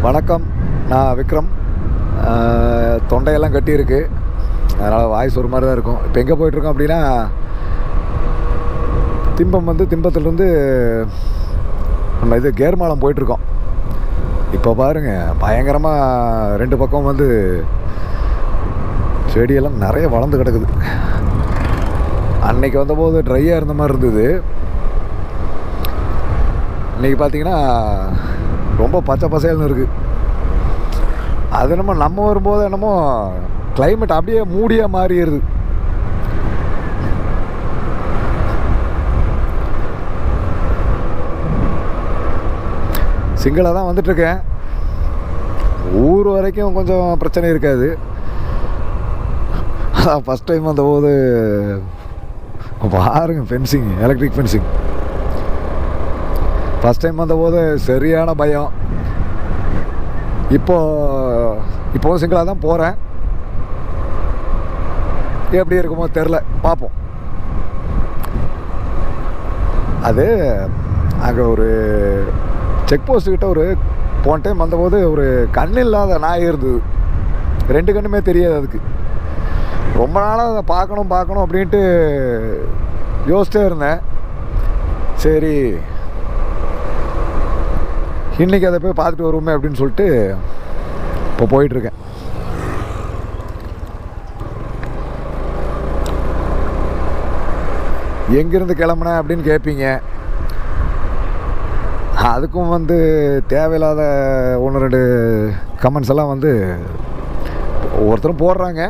வணக்கம், நான் விக்ரம். தொண்டையெல்லாம் கட்டியிருக்கு, அதனால் வாய்ஸ் ஒரு மாதிரி தான் இருக்கும். இப்போ எங்கே போயிட்டுருக்கோம் அப்படின்னா, திம்பத்துலேருந்து நம்ம கேர்மாலம் போயிட்டுருக்கோம். இப்போ பாருங்கள், பயங்கரமாக ரெண்டு பக்கம் செடியெல்லாம் நிறைய வளர்ந்து கிடக்குது. அன்னைக்கு வந்தபோது ட்ரையாக இருந்த மாதிரி இருந்தது. இன்றைக்கி பார்த்திங்கன்னா ரொம்ப பச்சை பசேல்னு இருக்குது. அது நம்ம வரும்போது என்னமோ கிளைமேட் அப்படியே மூடியாக மாறிடுது. சிங்கிளாக தான் வந்துட்டுருக்கேன். ஊர் வரைக்கும் கொஞ்சம் பிரச்சனை இருக்காது. அதான் ஃபஸ்ட் டைம் வந்தபோது பாருங்கள், fencing, electric fencing. First time வந்தபோது சரியான பயம். இப்போவும் சிங்கிளாக தான் போகிறேன். எப்படி இருக்குமோ தெரில, பார்ப்போம். அது அங்கே ஒரு செக் போஸ்ட்டுக்கிட்ட போன டைம் வந்தபோது ஒரு கண் இல்லாத நாய் இருந்தது. ரெண்டு கண்ணுமே தெரியாது அதுக்கு. ரொம்ப நாளாக அதை பார்க்கணும் அப்படின்ட்டு யோசிச்சே இருந்தேன். சரி, இன்றைக்கி அதை போய் பார்த்துட்டு வருவோமே அப்படின்னு சொல்லிட்டு இப்போ போயிட்டுருக்கேன். எங்கேருந்து கிளம்புனேன் அப்படின்னு கேட்பீங்க. அதுக்கும் தேவையில்லாத ஒன்று ரெண்டு கமெண்ட்ஸ் எல்லாம் ஒவ்வொருத்தரும் போடுறாங்க.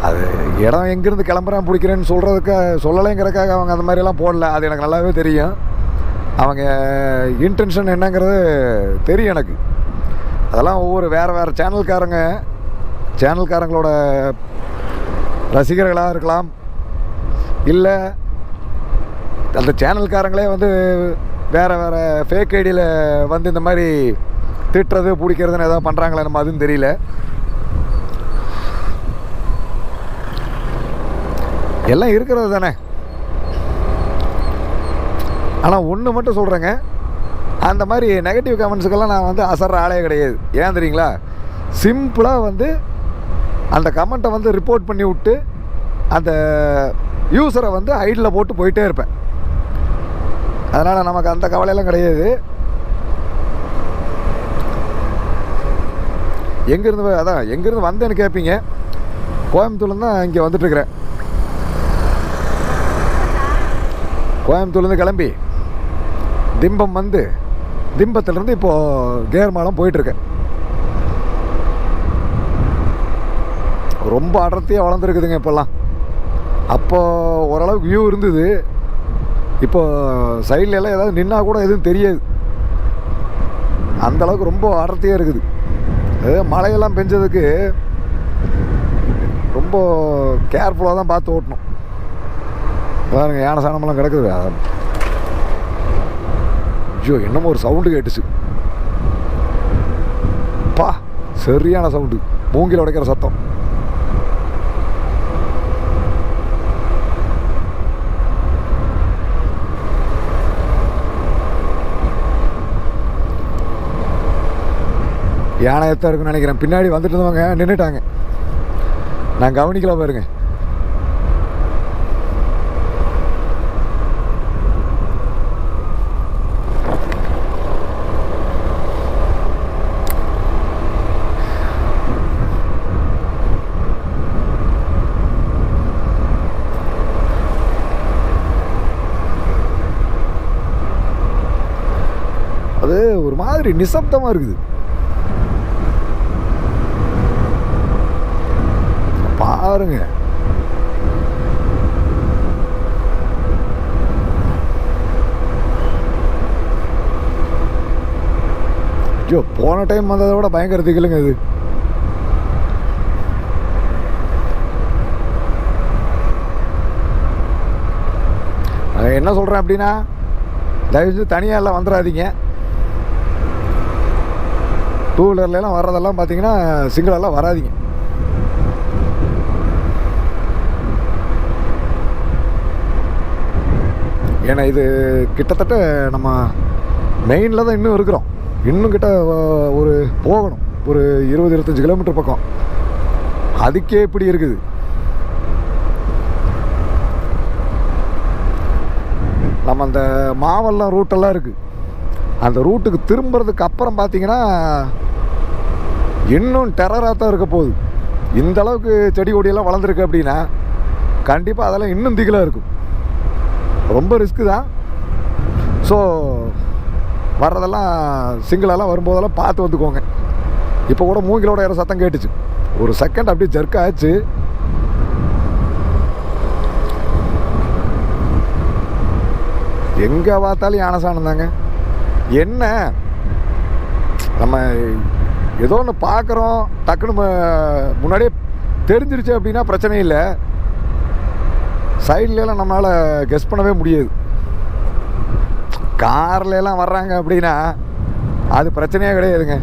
அது இடம் எங்கேருந்து கிளம்புறேன் பிடிக்கிறேன்னு சொல்லலைங்கிறதுக்காக அவங்க அந்த மாதிரியெல்லாம் போடல. அது எனக்கு நல்லாவே தெரியும். அவங்க இன்டென்ஷன் என்னங்கிறது தெரியும் எனக்கு. அதெல்லாம் ஒவ்வொரு வேறு சேனல்காரங்களோட ரசிகர்களாக இருக்கலாம், இல்லை அந்த சேனல்காரங்களே வேறு ஃபேக் ஐடியில் இந்த மாதிரி திட்டுறது பிடிக்கிறதுன்னு எதாவது பண்ணுறாங்களே, நம்ம அதுவும் தெரியல. எல்லாம் இருக்கிறது தானே. ஆனால் ஒன்று மட்டும் சொல்கிறேங்க, அந்த மாதிரி நெகட்டிவ் கமெண்ட்ஸுக்கெல்லாம் நான் அசர்ற ஆளே கிடையாது. ஏன் தெரியுங்களா? சிம்பிளாக அந்த கமெண்ட்டை ரிப்போர்ட் பண்ணி விட்டு அந்த யூஸரை ஐடியில் போட்டு போயிட்டே இருப்பேன். அதனால் நமக்கு அந்த கவலையெல்லாம் கிடையாது. எங்கேருந்து வந்தேன்னு கேட்பீங்க. கோயம்புத்தூர்லேருந்து தான் இங்கே வந்துட்டுருக்கிறேன். கோயம்புத்தூர்லேருந்து கிளம்பி திம்பம் திம்பத்துலேருந்து இப்போது கேர்மாலம் போயிட்டுருக்கேன். ரொம்ப அடர்த்தியாக வளர்ந்துருக்குதுங்க இப்போல்லாம். அப்போது ஓரளவுக்கு வியூ இருந்தது. இப்போது சைட்ல எல்லாம் ஏதாவது நின்னா கூட எதுவும் தெரியாது. அந்தளவுக்கு ரொம்ப அடர்த்தியாக இருக்குது. மழையெல்லாம் பெஞ்சதுக்கு ரொம்ப கேர்ஃபுல்லாக தான் பார்த்து ஓட்டணும். பாருங்க, யானை சாணமெல்லாம் கிடக்குது. ஐயோ, என்னமோ ஒரு சவுண்டு கேட்டுச்சு. பா, சரியான சவுண்டு, மூங்கில் உடைக்கிற சத்தம். யானை எத்தான் இருக்குன்னு நினைக்கிறேன். பின்னாடி வந்துட்டு இருந்தவங்க நின்றுட்டாங்க, நான் கவனிக்கல பாருங்க. அது ஒரு மாதிரி நிசப்தமாக இருக்குது. பாருங்க, ஐயோ, போன டைம் வந்ததை விட பயங்கர திகிலுங்க இது. என்ன சொல்கிறேன் அப்படின்னா, தயவுசெய்து தனியாக எல்லாம் வந்துடாதீங்க. டூ வீலர்லாம் வர்றதெல்லாம் பார்த்தீங்கன்னா சிங்கிளெல்லாம் வராதிங்க. ஏன்னா இது கிட்டத்தட்ட நம்ம மெயினில் தான் இன்னும் இருக்கிறோம். இன்னும் கிட்ட ஒரு போகணும், ஒரு 20-25 கிலோமீட்டர் பக்கம். அதுக்கே இப்படி இருக்குது. நம்ம அந்த மாவல்லம் ரூட்டெல்லாம் இருக்குது, அந்த ரூட்டுக்கு திரும்புறதுக்கு அப்புறம் பார்த்தீங்கன்னா இன்னும் டெரராக தான் இருக்க போகுது. இந்த அளவுக்கு செடி கொடியெல்லாம் வளர்ந்துருக்கு அப்படின்னா கண்டிப்பாக அதெல்லாம் இன்னும் திகிலாக இருக்கும். ரொம்ப ரிஸ்க்கு தான். ஸோ வர்றதெல்லாம் சிங்கிளெல்லாம் வரும்போதெல்லாம் பார்த்து வந்துக்கோங்க. இப்போ கூட மூங்கிலோட ஏற சத்தம் கேட்டுச்சு, ஒரு செகண்ட் அப்படியே ஜர்க் ஆச்சு. எங்கே பார்த்தாலும் யானை சாணம் தாங்க. என்ன நம்ம ஏதோ ஒன்று பார்க்குறோம், டக்குன்னு முன்னாடியே தெரிஞ்சிருச்சு அப்படின்னா பிரச்சனை இல்லை. சைட்லலாம் நம்மளால் கெஸ் பண்ணவே முடியாது. கார்லாம் வர்றாங்க அப்படின்னா அது பிரச்சனையே கிடையாதுங்க.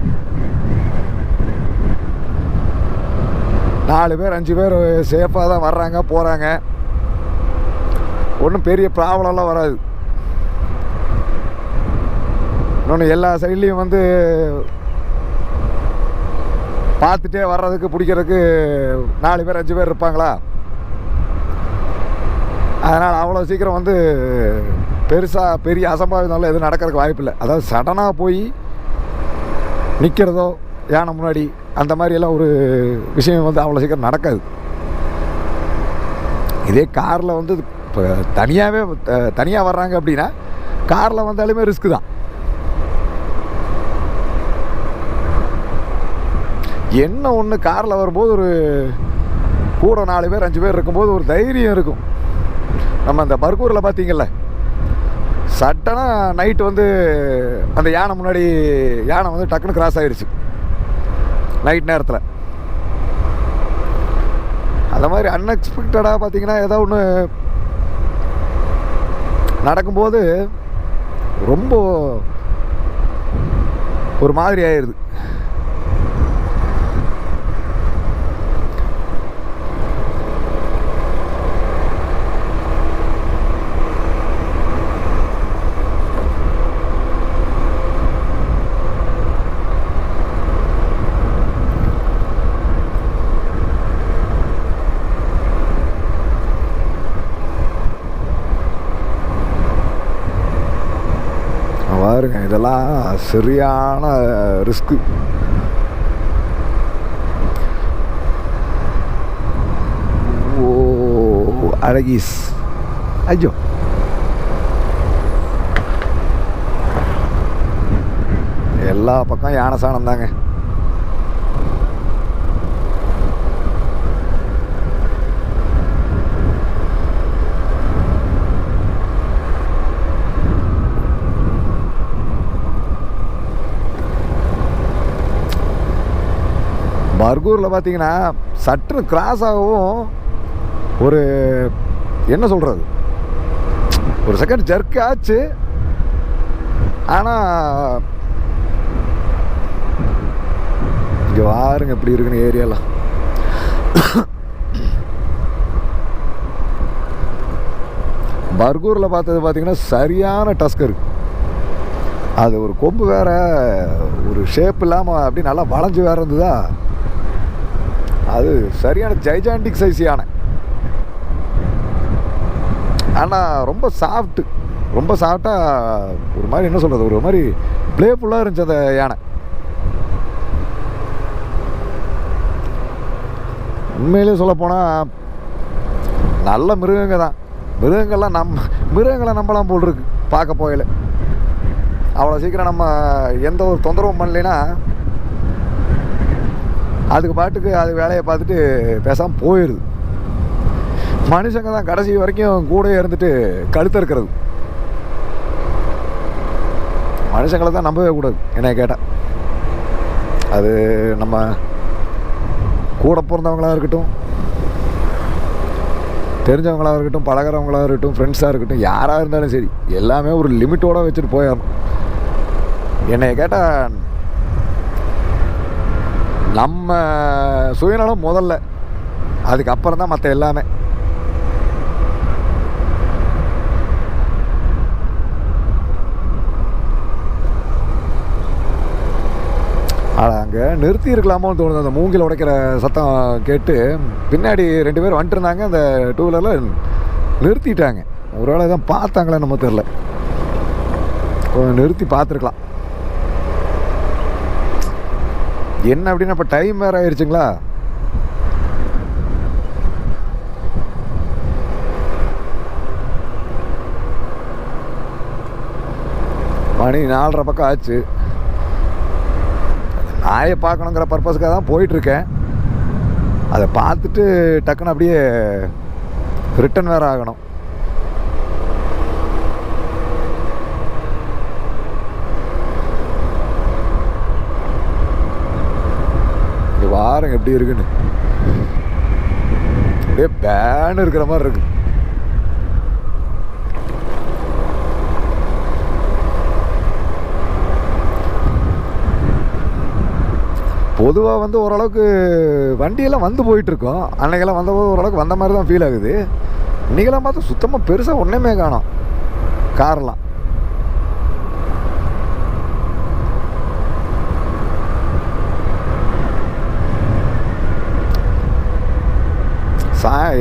4 பேர் 5 பேர் சேஃபாக தான் வர்றாங்க போகிறாங்க, ஒன்றும் பெரிய ப்ராப்ளம்லாம் வராது. இன்னொன்று எல்லா சைட்லேயும் வந்து பார்த்துட்டே வர்றதுக்கு பிடிக்கிறதுக்கு 4 பேர் 5 பேர் இருப்பாங்களா, அதனால் அவ்வளோ சீக்கிரம் வந்து பெருசாக பெரிய அசம்பாவிதம்லாம் எதுவும் நடக்கிறதுக்கு வாய்ப்பு இல்லை. அதாவது சடனாக போய் நிற்கிறதோ யானை முன்னாடி அந்த மாதிரியெல்லாம் ஒரு விஷயம் வந்து அவ்வளோ சீக்கிரம் நடக்காது. இதே காரில் வந்து இப்போ தனியாக வர்றாங்க அப்படின்னா காரில் வந்தாலுமே ரிஸ்க்கு தான். என்ன ஒன்று, காரில் வரும்போது ஒரு கூட 4 பேர் 5 பேர் இருக்கும்போது ஒரு தைரியம் இருக்கும். நம்ம அந்த பர்கூரில் பார்த்தீங்கல்ல, சட்டனாக நைட்டு வந்து அந்த யானை முன்னாடி யானை வந்து டக்குன்னு கிராஸ் ஆகிடுச்சு நைட் நேரத்தில். அந்த மாதிரி அன்எக்ஸ்பெக்டடாக பார்த்தீங்கன்னா ஏதோ ஒன்று நடக்கும்போது ரொம்ப ஒரு மாதிரி ஆயிடுது. பாருங்க, இதெல்லாம் சரியான ரிஸ்க்கு. ஓ அழகீஸ், ஐயோ எல்லா பக்கம் யானை சாணம் தாங்க. பர்கூரில் பார்த்தீங்கன்னா சற்று கிராஸ் ஆகவும் ஒரு என்ன சொல்கிறது, ஒரு செகண்ட் ஜர்க் ஆச்சு. ஆனால் இங்கே பாருங்க எப்படி இருக்குன்னு ஏரியாலாம். பர்கூரில் பார்த்தது பார்த்தீங்கன்னா சரியான டஸ்கர். அது ஒரு கொம்பு வேற ஒரு ஷேப் இல்லாமல் அப்படி நல்லா வளைஞ்சு வேற இருந்ததா. அது சரியான ஜைஜாண்டிக் சைஸ் யானை. ஆனால் ரொம்ப சாஃப்ட்டு, ரொம்ப சாஃப்டாக ஒரு மாதிரி என்ன சொல்கிறது, ஒரு மாதிரி ப்ளேஃபுல்லாக இருந்துச்சு அந்த யானை. உண்மையிலே சொல்லப்போனால் நல்ல மிருகங்க தான். மிருகங்களை நம்பலாம் போல் இருக்கு பார்க்க போகல. அவ்வளோ சீக்கிரம் நம்ம எந்த ஒரு தொந்தரவும் பண்ணலைன்னா அதுக்கு பாட்டுக்கு அது வேலையை பார்த்துட்டு பேசாமல் போயிடுது. மனுஷங்க தான் கடைசி வரைக்கும் கூட இருந்துட்டு கழுத்த இருக்கிறது. மனுஷங்களை தான் நம்பவே கூடாது என்ன கேட்டால். அது நம்ம கூட பிறந்தவங்களாக இருக்கட்டும், தெரிஞ்சவங்களாக இருக்கட்டும், பழகிறவங்களாக இருக்கட்டும், ஃப்ரெண்ட்ஸாக இருக்கட்டும், யாராக இருந்தாலும் சரி, எல்லாமே ஒரு லிமிட்டோடு வச்சுட்டு போயிடணும். என்னை கேட்டால் நம்ம சுயநலம் முதல்ல, அதுக்கப்புறம் தான் மற்ற எல்லாமே. அங்கே நிறுத்தி இருக்கலாமோன்னு தோணுது. அந்த மூங்கில் உடைக்கிற சத்தம் கேட்டு பின்னாடி 2 பேர் வந்துட்டு இருந்தாங்க. அந்த 2 வீலரில் நிறுத்திட்டாங்க. ஒரு வேளை தான் பார்த்தாங்களே நம்ம தெரில. கொஞ்சம் நிறுத்தி பார்த்துருக்கலாம். என்ன அப்படின்னா இப்போ டைம் வேறு ஆயிடுச்சுங்களா. மணி 4:30 பக்கம் ஆச்சு. நாயை பார்க்கணுங்கிற பர்பஸுக்காக தான் போயிட்டுருக்கேன். அதை பார்த்துட்டு டக்குன்னு அப்படியே ரிட்டன் வேறு ஆகணும். இங்கே வாருங்க எப்படி இருக்குன்னு. அப்படியே பேன் இருக்கிற மாதிரி இருக்கு. பொதுவாக வந்து ஓரளவுக்கு வண்டியெல்லாம் வந்து போயிட்டுருக்கோம். அன்றைக்கெல்லாம் வந்தபோது ஓரளவுக்கு வந்த மாதிரி தான் ஃபீல் ஆகுது. இன்றைக்கெல்லாம் பார்த்தா சுத்தமாக பெருசாக ஒன்றுமே காணோம் கார்லாம்.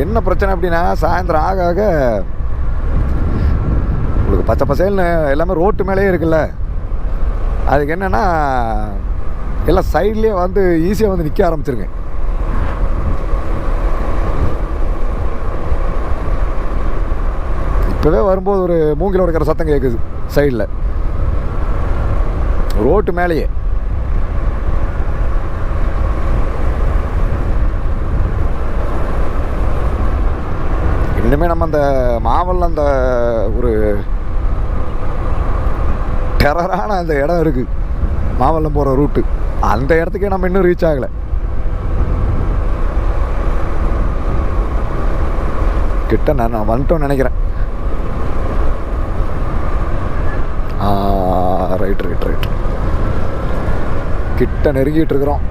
என்ன பிரச்சனை அப்படின்னா சாயந்தரம் ஆக ஆக உங்களுக்கு பச்சை பசேல்னு எல்லாமே ரோட்டு மேலேயே இருக்குல்ல. அதுக்கு என்னென்னா எல்லாம் சைட்லேயே வந்து ஈஸியாக வந்து நிற்க ஆரம்பிச்சிருங்க. இப்போவே வரும்போது ஒரு மூங்கில் உடைக்கிற சத்தம் கேட்குது சைடில் ரோட்டு மேலேயே. இன்னுமே நம்ம அந்த மாவல்ல அந்த ஒரு டெரரான அந்த இடம் இருக்குது, மாவல்லம் போகிற ரூட்டு. அந்த இடத்துக்கே நம்ம இன்னும் ரீச் ஆகலை. கிட்ட நான் வந்துட்டோன்னு நினைக்கிறேன். ரைட் கிட்ட நெருங்கிட்டு இருக்கிறோம்.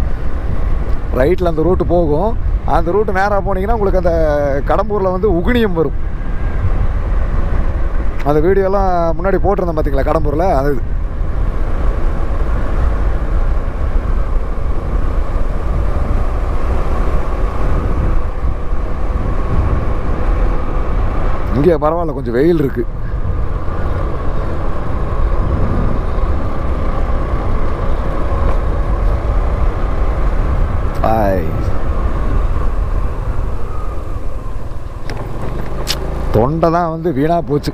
ரைட்டில் அந்த ரூட்டு போகும். அந்த ரூட்டு நேராக போனீங்கன்னா உங்களுக்கு அந்த கடம்பூரில் வந்து உகுணியம் வரும். அந்த வீடியோலாம் முன்னாடி போட்டிருந்தேன் பார்த்தீங்களா கடம்பூரில். அது இங்கே பரவாயில்ல, கொஞ்சம் வெயில் இருக்குது. தொண்டை தான் வந்து வீணாக போச்சு.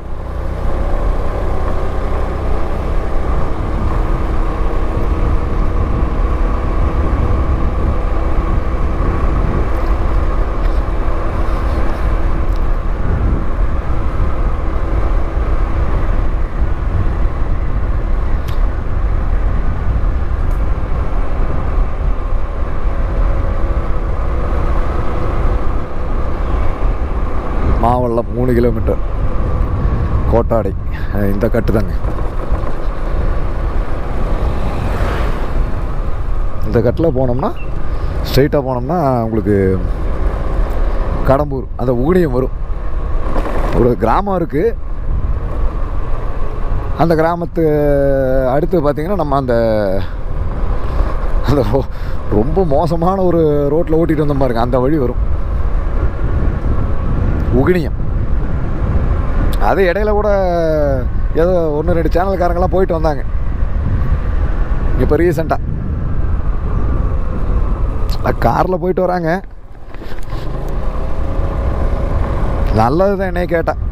மாவல்லம் 3 கிலோமீட்டர் கோட்டாடை இந்த கட்டு தாங்க. இந்த கட்டில் போனோம்னா ஸ்ட்ரைட்டாக போனோம்னா உங்களுக்கு கடம்பூர் அந்த உகுணியம் வரும். ஒரு கிராமம் இருக்குது. அந்த கிராமத்து அடுத்து பார்த்திங்கன்னா நம்ம அந்த அந்த ரொம்ப மோசமான ஒரு ரோட்டில் ஓட்டிகிட்டு வந்த பாருங்க, அந்த வழி வரும் உகுணியம். அது இடையில கூட ஏதோ 1-2 சேனல்காரங்களாம் போயிட்டு வந்தாங்க இப்போ ரீசெண்டாக. காரில் போயிட்டு வராங்க. நல்லது தான் என்னைய கேட்டால்.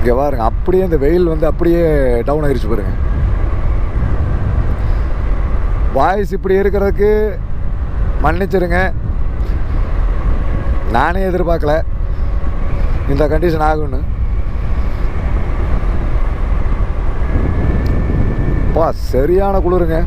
இங்கே பாருங்க, அப்படியே இந்த வெயில் வந்து அப்படியே டவுன் ஆகிடுச்சு பாருங்க. வாய்ஸ் இப்படி இருக்கிறதுக்கு மன்னிச்சிருங்க. நானே எதிர்பார்க்கல இந்த கண்டிஷன் ஆகுன்னு. பா சரியான குளிருங்க.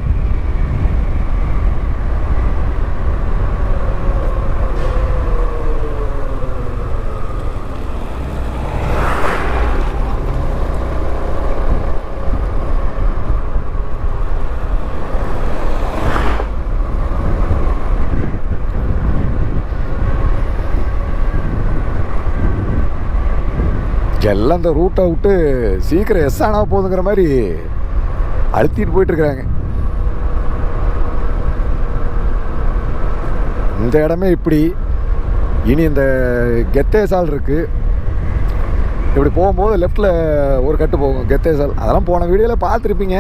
எல்லாம் இந்த ரூட்டை விட்டு சீக்கிரம் எஸ் ஆனால் போதுங்கிற மாதிரி அழுத்திட்டு போயிட்டுருக்குறாங்க. இந்த இடமே இப்படி. இனி இந்த கெத்தேசால் இருக்குது, இப்படி போகும்போது லெஃப்டில் ஒரு கட்டு போகும் கெத்தேசால். அதெல்லாம் போன வீடியோவில் பார்த்துருப்பீங்க.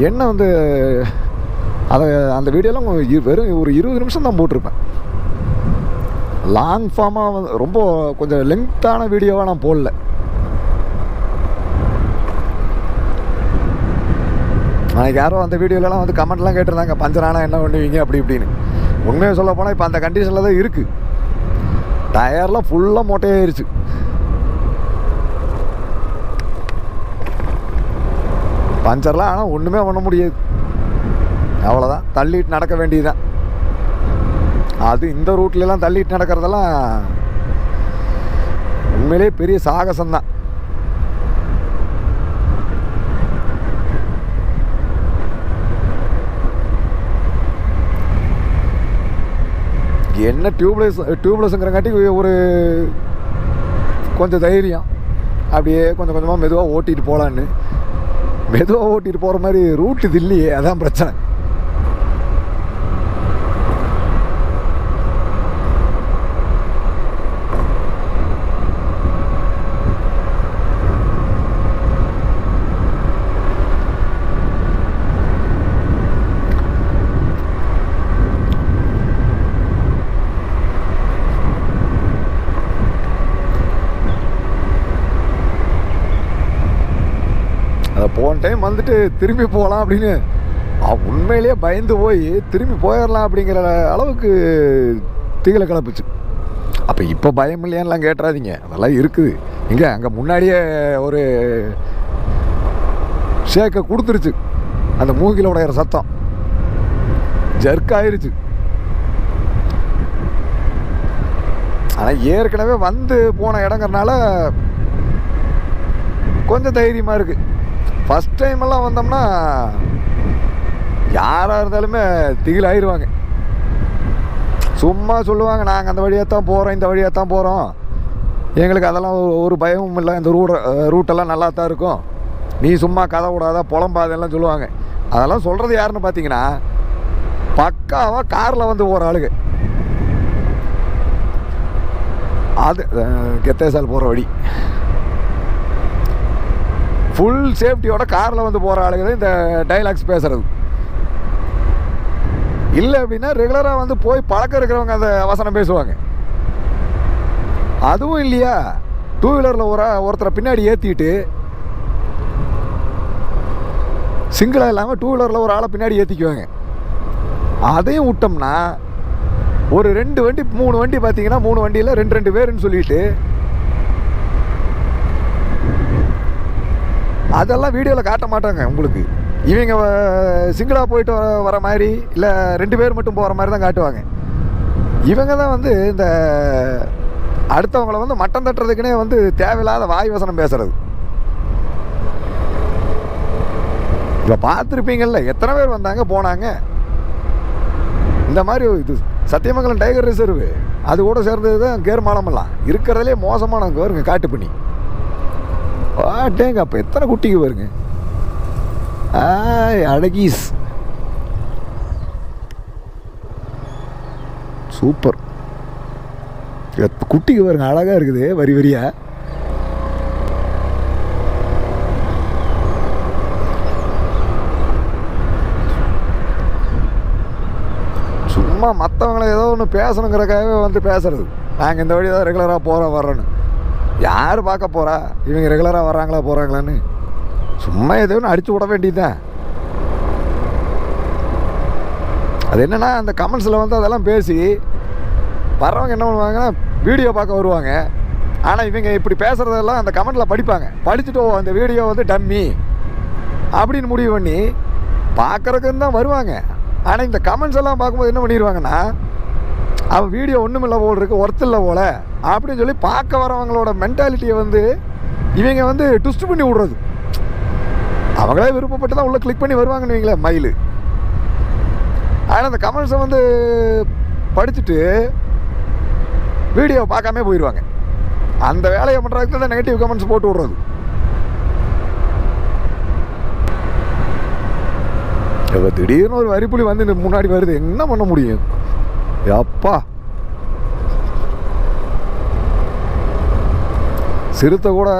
என்ன வந்து அந்த வீடியோலாம் வெறும் ஒரு 20 நிமிஷம் தான் போட்டிருப்பேன். லாங் ஃபார்மாக வந்து ரொம்ப கொஞ்சம் லெங்க்த்தான வீடியோவாக நான் போடல. எனக்கு யாரோ அந்த வீடியோலலாம் வந்து கமெண்ட்லாம் கேட்டிருந்தாங்க, பஞ்சர் ஆனால் என்ன பண்ணுவீங்க அப்படி இப்படின்னு. உண்மையை சொல்ல போனால் இப்போ அந்த கண்டிஷனில் தான் இருக்குது. டயர்லாம் ஃபுல்லாக மொட்டையாயிருச்சு. பஞ்சர்லாம் ஆனால் ஒன்றுமே பண்ண முடியாது, அவ்வளோதான், தள்ளிட்டு நடக்க வேண்டியதுதான். அது இந்த ரூட்லலாம் தள்ளிட்டு நடக்கிறதெல்லாம் உண்மையிலே பெரிய சாகசம்தான். என்ன டியூப்லெஸ்ங்கிறங்காட்டி ஒரு கொஞ்சம் தைரியம், அப்படியே கொஞ்சம் கொஞ்சமாக மெதுவாக ஓட்டிகிட்டு போகலான்னு. மெதுவாக ஓட்டிகிட்டு போகிற மாதிரி ரூட் இது இல்லையே, அதான் பிரச்சனை. அதை போன டைம் வந்துட்டு திரும்பி போகலாம் அப்படின்னு உண்மையிலேயே பயந்து போய் திரும்பி போயிடலாம் அப்படிங்கிற அளவுக்கு தீகளை கிளப்பிச்சு. அப்போ இப்போ பயம் இல்லையான்லாம் கேட்டுறாதீங்க, அதெல்லாம் இருக்குது. இங்கே அங்கே முன்னாடியே ஒரு ஷேக்கை கொடுத்துருச்சு, அந்த மூங்கில் உடையிற சத்தம் ஜர்க் ஆயிருச்சு. ஆனால் ஏற்கனவே வந்து போன இடங்கிறனால கொஞ்சம் தைரியமாக இருக்குது. ஃபஸ்ட் டைமெல்லாம் வந்தோம்னா யாராக இருந்தாலுமே திகில் ஆயிடுவாங்க. சும்மா சொல்லுவாங்க, நாங்கள் அந்த வழியாக தான் போகிறோம், இந்த வழியாக தான் போகிறோம், எங்களுக்கு அதெல்லாம் ஒரு பயமும் இல்லை, இந்த ரூட்டெல்லாம் நல்லா தான் இருக்கும், நீ சும்மா கதை விடாத புலம்பாதெல்லாம் சொல்லுவாங்க. அதெல்லாம் சொல்கிறது யாருன்னு பார்த்தீங்கன்னா பக்காவாக காரில் வந்து போகிற ஆளுங்க. அது கெத்தேசால் போகிற வழி ஃபுல் சேஃப்டியோட காரில் வந்து போகிற ஆளுங்க தான் இந்த டைலாக்ஸ் பேசுகிறது. இல்லை அப்படின்னா ரெகுலராக வந்து போய் பழக்கம் இருக்கிறவங்க அந்த வசனம் பேசுவாங்க. அதுவும் இல்லையா, டூ வீலரில் ஒருத்தரை பின்னாடி ஏற்றிட்டு, சிங்கிளாக இல்லாமல் டூ வீலரில் ஒரு ஆளை பின்னாடி ஏற்றிக்குவாங்க. அதையும் விட்டோம்னா ஒரு 2 வண்டி 3 வண்டி பார்த்தீங்கன்னா 3 வண்டியில் 2 பேருன்னு சொல்லிட்டு அதெல்லாம் வீடியோவில் காட்ட மாட்டாங்க உங்களுக்கு. இவங்க சிங்கிளாக போயிட்டு வர மாதிரி இல்லை 2 பேர் மட்டும் போகிற மாதிரி தான் காட்டுவாங்க. இவங்க தான் வந்து இந்த அடுத்தவங்களை வந்து மட்டம் தட்டுறதுக்குன்னே வந்து தேவையில்லாத வாய் வசனம் பேசுறது. இப்போ பார்த்துருப்பீங்கள்ல எத்தனை பேர் வந்தாங்க போனாங்க. இந்த மாதிரி இது சத்தியமங்கலம் டைகர் ரிசர்வு அது கூட சேர்ந்தது தான் கேர்மாலமெல்லாம் இருக்கிறதுலே மோசமானவங்க வருங்க காட்டு பண்ணி. வாட்டேங்க அப்போ எத்தனை குட்டிக்கு வருங்க. அழகீஸ் சூப்பர் குட்டிக்கு வருங்க, அழகாக இருக்குது வரி வரியா. சும்மா மற்றவங்களை ஏதோ ஒன்று பேசணுங்கிறக்காகவே வந்து பேசுறது. நாங்கள் இந்த வழி தான் ரெகுலராக போகிறோம் வர்றோன்னு. யார் பார்க்க போகிறா இவங்க ரெகுலராக வர்றாங்களா போகிறாங்களான்னு? சும்மா ஏதோ ஒன்று அடித்து விட வேண்டியதுதான். அது என்னென்னா அந்த கமெண்ட்ஸில் வந்து அதெல்லாம் பேசி வர்றவங்க என்ன பண்ணுவாங்கன்னா வீடியோ பார்க்க வருவாங்க. ஆனால் இவங்க இப்படி பேசுகிறதெல்லாம் அந்த கமெண்ட்டில் படிப்பாங்க. படிச்சுட்டு அந்த வீடியோ வந்து டம்மி அப்படின்னு முடிவு பண்ணி பார்க்குறதுக்குன்னு தான் வருவாங்க. ஆனால் இந்த கமெண்ட்ஸ் எல்லாம் பார்க்கும்போது என்ன பண்ணிடுவாங்கன்னா, அவன் வீடியோ ஒன்றுமில்லை போல் இருக்குது, ஒர்த்து இல்லை போல அப்படின்னு சொல்லி பார்க்க வரவங்களோட மென்டாலிட்டியை வந்து இவங்க வந்து ட்விஸ்ட் பண்ணி விடுறது. அவங்களே விருப்பப்பட்டு தான் உள்ளே கிளிக் பண்ணி வருவாங்கன்னு வைங்களேன் மயில். ஆனால் அந்த கமெண்ட்ஸை வந்து படிச்சுட்டு வீடியோவை பார்க்காம போயிடுவாங்க. அந்த வேலையை பண்ணுறதுக்கு தான் நெகட்டிவ் கமெண்ட்ஸ் போட்டு விட்றது. இப்போ திடீர்னு ஒரு வரிப்புலி வந்து முன்னாடி வருது, என்ன பண்ண முடியும்? அப்பா, சிறுத்தை கூட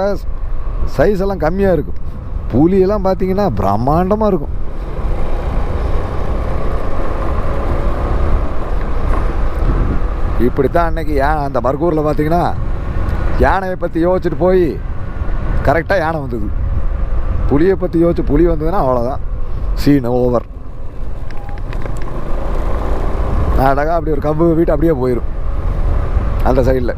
சைஸ் எல்லாம் கம்மியாக இருக்கும், புலியெல்லாம் பார்த்தீங்கன்னா பிரம்மாண்டமாக இருக்கும். இப்படித்தான் அன்னைக்கு அந்த பர்கூரில் பார்த்தீங்கன்னா யானையை பற்றி யோசிச்சுட்டு போய் கரெக்டாக யானை வந்தது. புலியை பற்றி யோசிச்சு புலி வந்ததுன்னா அவ்வளோதான், சீன் ஓவர். அழகாக அப்படி ஒரு கம்பு வீட்டு அப்படியே போயிடும் அந்த சைடில்.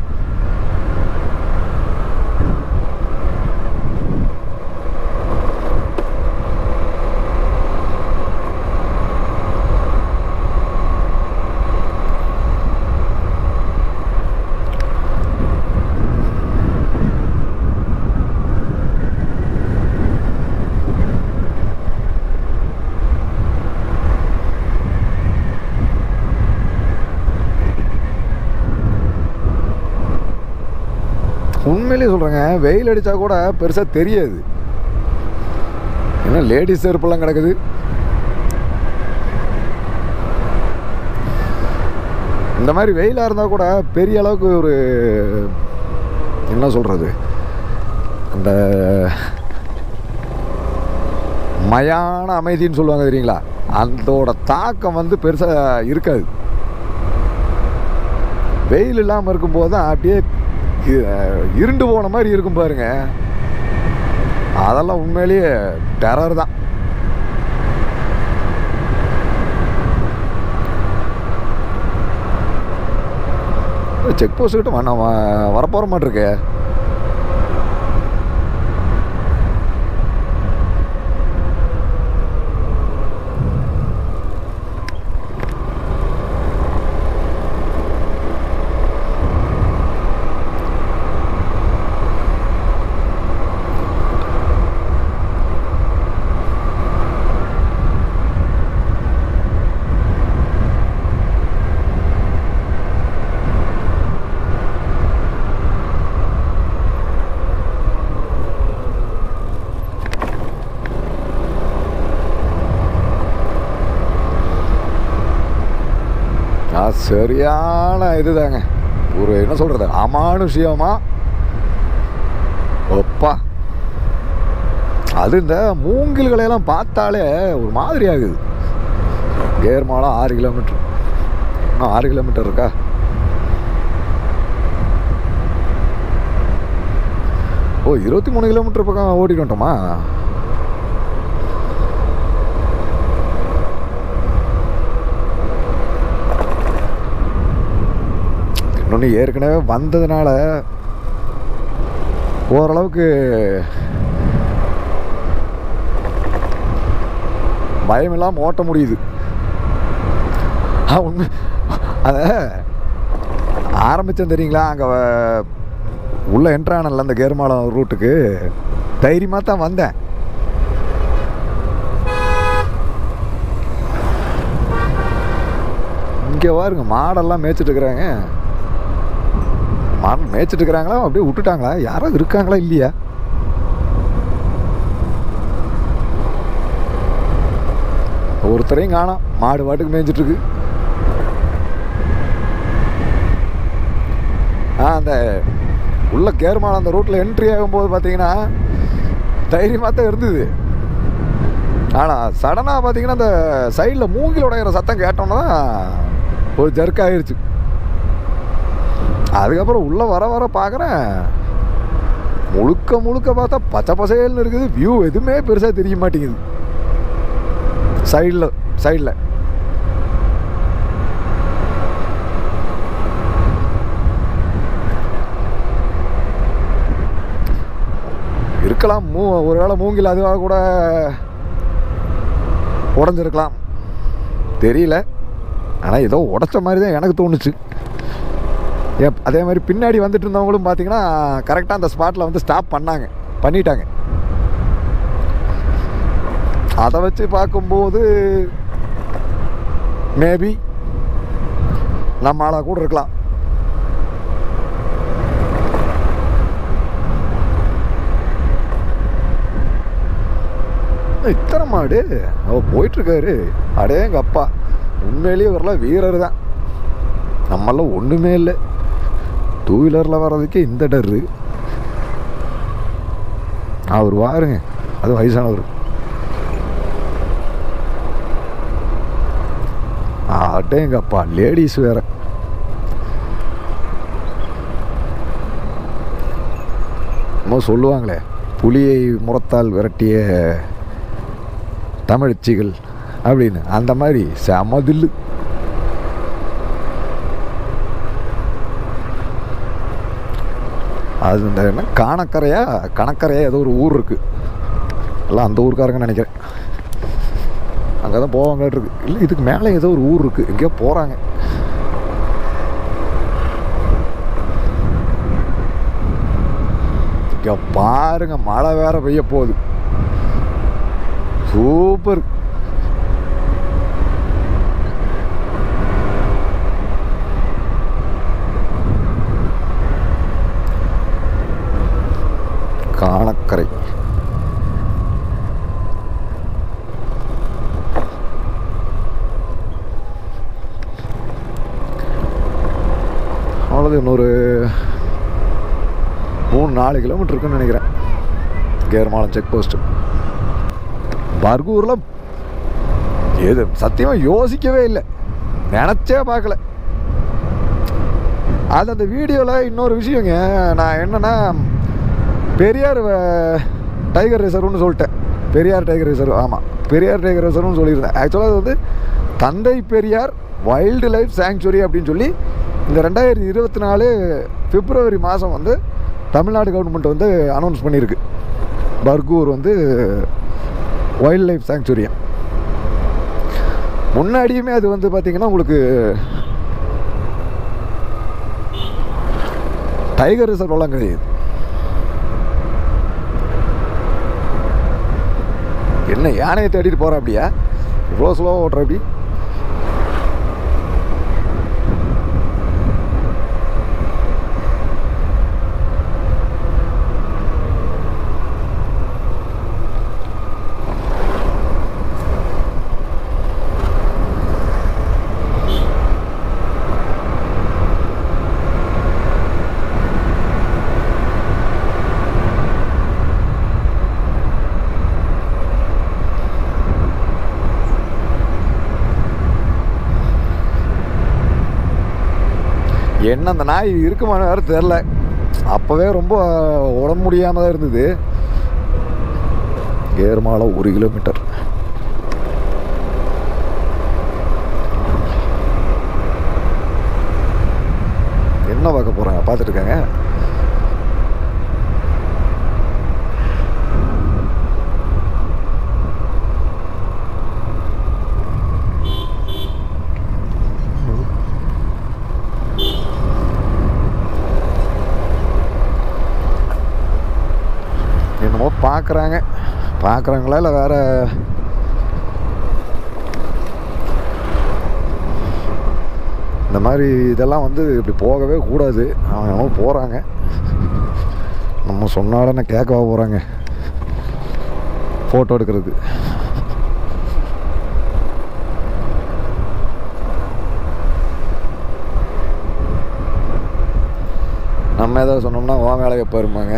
உண்மையிலேயே சொல்கிறேங்க, வெயில் அடித்தா கூட பெருசாக தெரியாது. ஏன்னா லேடிஸ் செருப்பெல்லாம் கிடக்குது. இந்த மாதிரி வெயிலாக இருந்தால் கூட பெரிய அளவுக்கு ஒரு என்ன சொல்கிறது, அந்த மயான அமைதின்னு சொல்லுவாங்க தெரியுங்களா, அதோட தாக்கம் வந்து பெருசாக இருக்காது. வெயில் இல்லாமல் இருக்கும்போது தான் அப்படியே இருண்டு போன மாதிரி இருக்கும் பாருங்க. அதெல்லாம் உண்மையிலேயே டெரர் தான். செக் போஸ்ட் கிட்ட வரப்போற மாட்டிருக்கு. சரியான இதுதாங்க, ஒரு என்ன சொல்கிறது, அமானுஷியமா. ஒப்பா, அது இந்த மூங்கில்களையெல்லாம் பார்த்தாலே ஒரு மாதிரி ஆகுது. கேர்மாலம் 6 கிலோமீட்டர், இன்னும் 6 கிலோமீட்டர் இருக்கா? ஓ, 23 கிலோமீட்டர் பக்கம் ஓடிட்டு வந்துட்டோமா? இன்னொன்று ஏற்கனவே வந்ததுனால ஓரளவுக்கு பயம் இல்லாமல் ஓட்ட முடியுது. உண்மை, அதை ஆரம்பித்தேன் தெரியுங்களா, அங்கே உள்ளே என்ட்ரானல அந்த கேர்மாலம் ரூட்டுக்கு தைரியமாக தான் வந்தேன். இங்கே பாருங்க, மாடெல்லாம் மேய்ச்சிட்டு இருக்கிறாங்க. மாடு மேய்ச்சிட்டு இருக்கிறாங்களா, அப்படியே விட்டுட்டாங்களா, யாராவது இருக்காங்களா இல்லையா? ஒருத்தரையும் காணோம், மாடு பாட்டுக்கு மேய்ச்சிட்டு இருக்கு. அந்த உள்ள கேர்மாலம் அந்த ரூட்டில் என்ட்ரி ஆகும்போது பார்த்தீங்கன்னா தைரியமாக தான் இருந்தது. ஆனால் சடனாக பார்த்தீங்கன்னா அந்த சைடில் மூங்கில் உடையிற சத்தம் கேட்டோன்னா ஒரு ஜர்க் ஆயிடுச்சு. அதுக்கப்புறம் உள்ளே வர வர பார்க்குறேன், முழுக்க முழுக்க பார்த்தா பச்சை பசேல்னு இருக்குது. வியூ எதுவுமே பெருசாக தெரிய மாட்டேங்குது சைடில். இருக்கலாம், ஒரு வேளை மூங்கில் அதுவாக கூட உடஞ்சிருக்கலாம், தெரியல. ஆனால் ஏதோ உடச்ச மாதிரி தான் எனக்கு தோணுச்சு. அதே மாதிரி பின்னாடி வந்துட்டு இருந்தவங்களும் பார்த்தீங்கன்னா கரெக்டாக அந்த ஸ்பாட்டில் வந்து ஸ்டாப் பண்ணிட்டாங்க. அதை வச்சு பார்க்கும்போது மேபி நம்ம ஆளாக கூட இருக்கலாம். இத்தனை மாடு அவர் போயிட்டுருக்காரு. அடே எங்கள் அப்பா, உண்மையிலேயே வரலாம் வீரர் தான். நம்மளாம் ஒன்றுமே இல்லை, டூ வீலரில் வர்றதுக்கே இந்த டர்ரு. அவர் வாருங்க, அது வயசானவர். அடே எங்கள் அப்பா, லேடிஸ் வேற. நம்ம சொல்லுவாங்களே, புலியை முறத்தால் விரட்டிய தமிழச்சிகள் அப்படின்னு, அந்த மாதிரி செமதில்லு. அது இந்த என்ன கணக்கரையா ஏதோ ஒரு ஊர் இருக்குது, எல்லாம் அந்த ஊருக்காரங்கன்னு நினைக்கிறேன். அங்கே தான் போவாங்கருக்கு. இல்லை, இதுக்கு மேலே ஏதோ ஒரு ஊர் இருக்குது, எங்கேயோ போகிறாங்க. இங்கே பாருங்க, மழை வேற பெய்ய போகுது. சூப்பர். காணக்கரை. அவ்வளோது, இன்னொரு 3-4 கிலோமீட்டர் இருக்குன்னு நினைக்கிறேன். Kermalam check post. பர்கூரில் எது சத்தியமாக யோசிக்கவே இல்லை, நினச்சே பார்க்கல. அது அந்த வீடியோவில் இன்னொரு விஷயங்க, நான் என்னென்னா பெரியார் டைகர் ரிசர்வ்னு சொல்லிட்டேன். பெரியார் டைகர் ரிசர்வ், ஆமாம், பெரியார் டைகர் ரிசர்வ்னு சொல்லியிருந்தேன். ஆக்சுவலாக அது வந்து தந்தை பெரியார் வைல்டு லைஃப் சாங்சுரி அப்படின்னு சொல்லி இந்த 2024 பிப்ரவரி மாதம் வந்து தமிழ்நாடு கவர்மெண்ட் வந்து அனௌன்ஸ் பண்ணியிருக்கு. பர்கூர் வந்து வைல்ட் லைஃப் சாங்சுரியா. முன்னாடியுமே அது வந்து பார்த்திங்கன்னா உங்களுக்கு டைகர் ரிசர்வ்லாம் கிடையாது. என்ன யானையை தேடிட்டு போகிற அப்படியா? இவ்வளோ ஸ்லோவாக ஓட்டுற அப்படி? என்ன அந்த நாய் இருக்குமான வேறு தெரில. அப்போவே ரொம்ப உடம்பு முடியாமல் தான் இருந்தது. ஏர்மாலம் 1 கிலோமீட்டர். என்ன பார்க்க போகிறாங்க, பார்த்துட்ருக்காங்க. என்னமோ பார்க்குறாங்களா இல்லை வேறு இந்த மாதிரி இதெல்லாம் வந்து இப்படி போகவே கூடாது. அவங்க என்னமோ போகிறாங்க, நம்ம சொன்னாலும் கேட்கவா போகிறாங்க ஃபோட்டோ எடுக்கிறது. நம்ம ஏதாவது சொன்னோம்னா ஓ மேலே எப்போ இருப்பாங்க.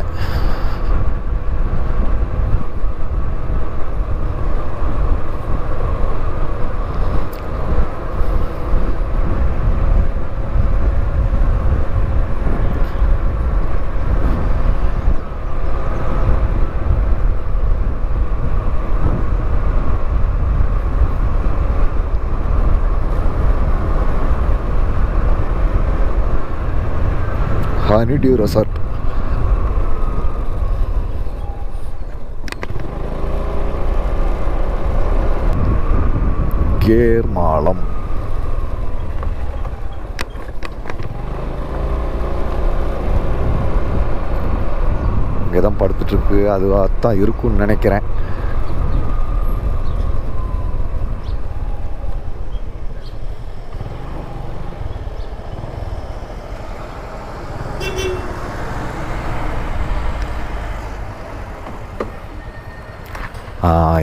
Honeydew Resort. கேர்மாலம். இங்கே தான் படுத்துட்ருக்கு, அதுவாக தான் இருக்குன்னு நினைக்கிறேன்.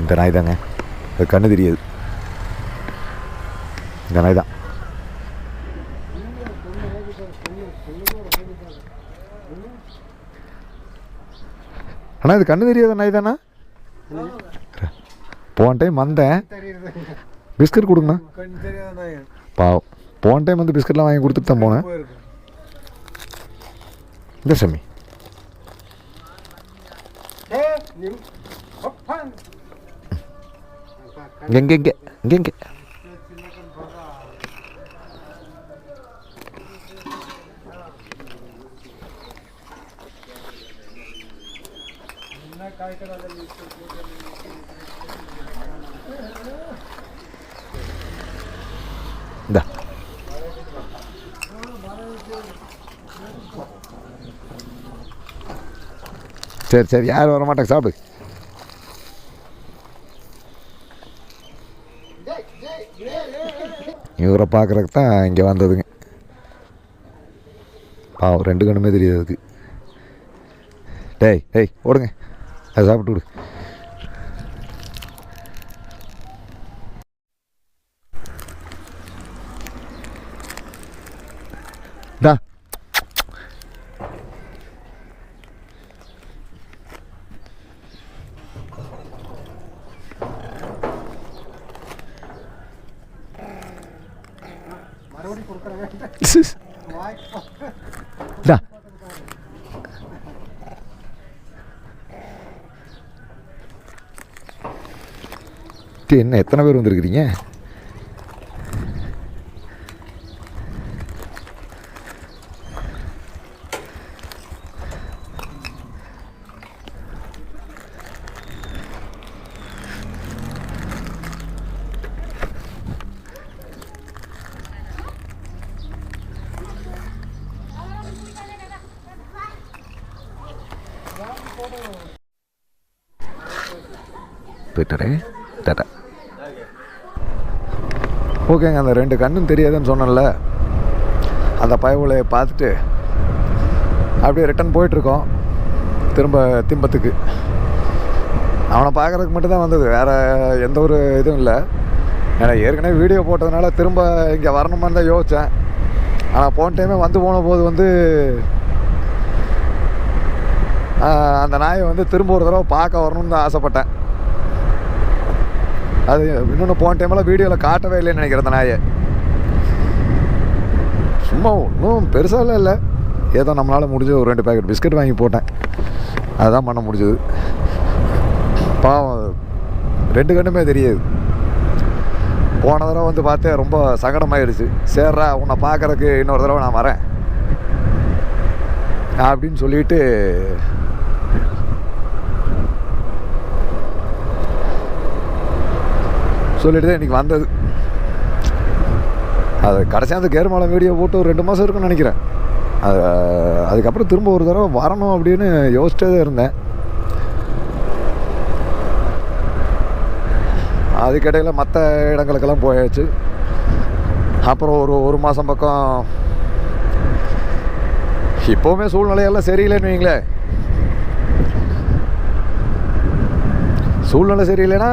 இந்த நாய் தாங்க, அது கண்ணு தெரியாது, இந்த நாய் தான். அண்ணா இது கண்ணு தெரியாத நாய் தானே? போன டைம் வந்தேன், பிஸ்கட் கொடுங்கண்ணா. பாவம், போன டைம் வந்து பிஸ்கட்லாம் வாங்கி கொடுத்துட்டு தான் போனேன். இந்த சாமி இங்கே இங்கே இங்கே இங்கே இந்தா சரி சரி, யாரும் வர மாட்டாங்க, சாப்பிடு. இவரை பார்க்குறதுக்கு தான் இங்கே வந்ததுங்க. பாவம், 2 கண்ணுமே தெரியாது அதுக்கு. டேய் டேய் ஓடுங்க, அதை சாப்பிட்டு விடு. டா டா என்ன எத்தனை பேர் வந்திருக்கிறீங்க? போயிட்டாரே, டாட்டா. ஓகேங்க, அந்த 2 கண்ணும் தெரியாதுன்னு சொன்னேன்ல, அந்த பயவுளையை பார்த்துட்டு அப்படியே ரிட்டன் போயிட்டுருக்கோம் திரும்ப திம்பத்துக்கு. அவனை பார்க்குறதுக்கு மட்டும்தான் வந்தது, வேறு எந்த ஒரு இதுவும் இல்லை. ஏன்னா ஏற்கனவே வீடியோ போட்டதுனால திரும்ப இங்கே வரணுமான்னு தான் யோசித்தேன். ஆனால் போன டைமே போன போது வந்து அந்த நாயை வந்து திரும்ப ஒரு தடவை பார்க்க வரணும்னு தான் ஆசைப்பட்டேன். அது இன்னொன்று போன டைமெல்லாம் வீடியோவில் காட்டவே இல்லைன்னு நினைக்கிறேன். அந்த நாயை சும்மா ஒன்றும் பெருசாலாம் இல்லை, ஏதோ நம்மளால் முடிஞ்ச ஒரு 2 பேக்கெட் பிஸ்கட் வாங்கி போட்டேன், அதுதான் பண்ண முடிஞ்சது. பாவம் 2 கண்ணுமே தெரியாது. போன தடவை வந்து பார்த்தேன், ரொம்ப சங்கடமாயிடுச்சு. சேர்றா உன்னை பார்க்குறதுக்கு இன்னொரு தடவை நான் வரேன் அப்படின்னு சொல்லிட்டு தான் இன்றைக்கி வந்தது. அது கடைசியாக அந்த கேர்மாலம் வீடியோ போட்டு ஒரு 2 மாதம் இருக்குன்னு நினைக்கிறேன். அதுக்கப்புறம் திரும்ப ஒரு தடவை வரணும் அப்படின்னு யோசிச்சே தான் இருந்தேன். அதுக்கிடையில் மற்ற இடங்களுக்கெல்லாம் போயாச்சு. அப்புறம் ஒரு மாதம் பக்கம் இப்போவுமே சூழ்நிலையெல்லாம் சரியில்லைன்னு வைங்களேன். சூழ்நிலை சரியில்லைன்னா